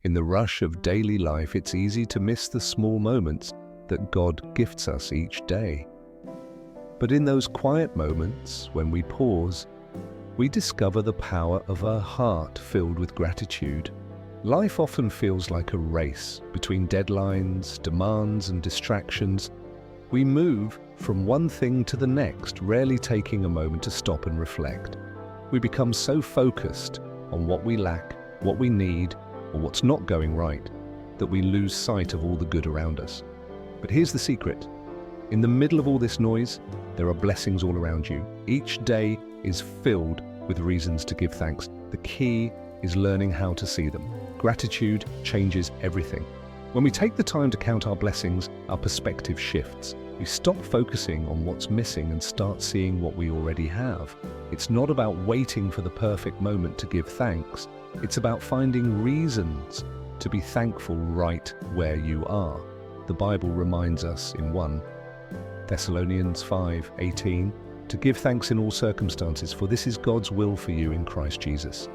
In the rush of daily life, it's easy to miss the small moments that God gifts us each day. But in those quiet moments, when we pause, we discover the power of a heart filled with gratitude. Life often feels like a race between deadlines, demands, and distractions. We move from one thing to the next, rarely taking a moment to stop and reflect. We become so focused on what we lack, what we need, or what's not going right, that we lose sight of all the good around us. But here's the secret. In the middle of all this noise, there are blessings all around you. Each day is filled with reasons to give thanks. The key is learning how to see them. Gratitude changes everything. When we take the time to count our blessings, our perspective shifts. We stop focusing on what's missing and start seeing what we already have. It's not about waiting for the perfect moment to give thanks. It's about finding reasons to be thankful right where you are. The Bible reminds us in 1 Thessalonians 5:18 to give thanks in all circumstances, for this is God's will for you in Christ Jesus.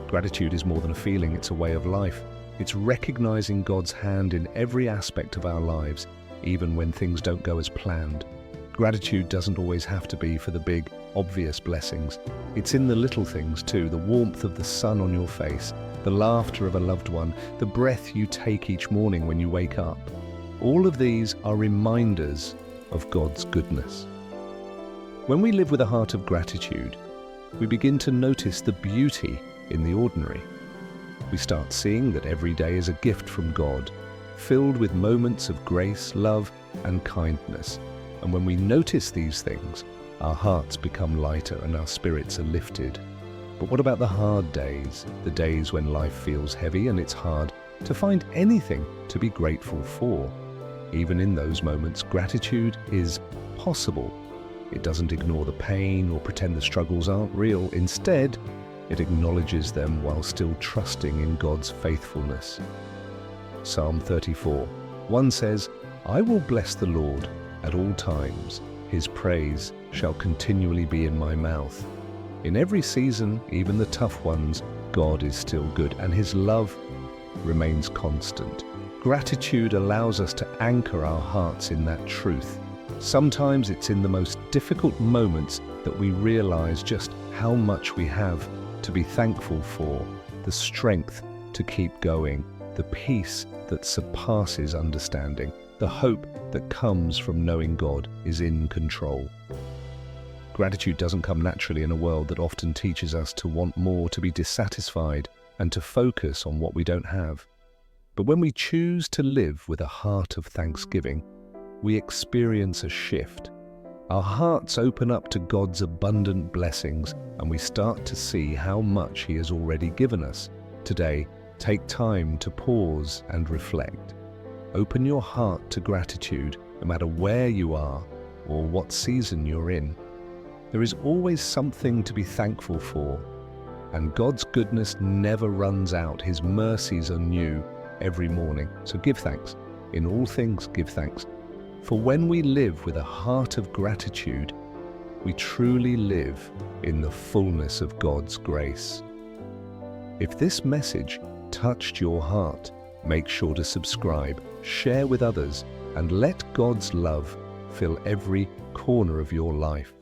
Gratitude is more than a feeling, it's a way of life. It's recognizing God's hand in every aspect of our lives, even when things don't go as planned. Gratitude doesn't always have to be for the big, obvious blessings. It's in the little things too, the warmth of the sun on your face, the laughter of a loved one, the breath you take each morning when you wake up. All of these are reminders of God's goodness. When we live with a heart of gratitude, we begin to notice the beauty in the ordinary. We start seeing that every day is a gift from God, filled with moments of grace, love, and kindness. And when we notice these things, our hearts become lighter and our spirits are lifted. But what about the hard days, the days when life feels heavy and it's hard to find anything to be grateful for? Even in those moments, gratitude is possible. It doesn't ignore the pain or pretend the struggles aren't real. Instead, it acknowledges them while still trusting in God's faithfulness. Psalm 34:1 says, "I will bless the Lord at all times. His praise shall continually be in my mouth." In every season, even the tough ones, God is still good and His love remains constant. Gratitude allows us to anchor our hearts in that truth. Sometimes it's in the most difficult moments that we realize just how much we have to be thankful for, the strength to keep going, the peace that surpasses understanding, the hope that comes from knowing God is in control. Gratitude doesn't come naturally in a world that often teaches us to want more, to be dissatisfied, and to focus on what we don't have. But when we choose to live with a heart of thanksgiving, we experience a shift. Our hearts open up to God's abundant blessings, and we start to see how much He has already given us. Today, take time to pause and reflect. Open your heart to gratitude, no matter where you are or what season you're in. There is always something to be thankful for, and God's goodness never runs out. His mercies are new every morning. So give thanks. In all things, give thanks. For when we live with a heart of gratitude, we truly live in the fullness of God's grace. If this message touched your heart, make sure to subscribe, share with others, and let God's love fill every corner of your life.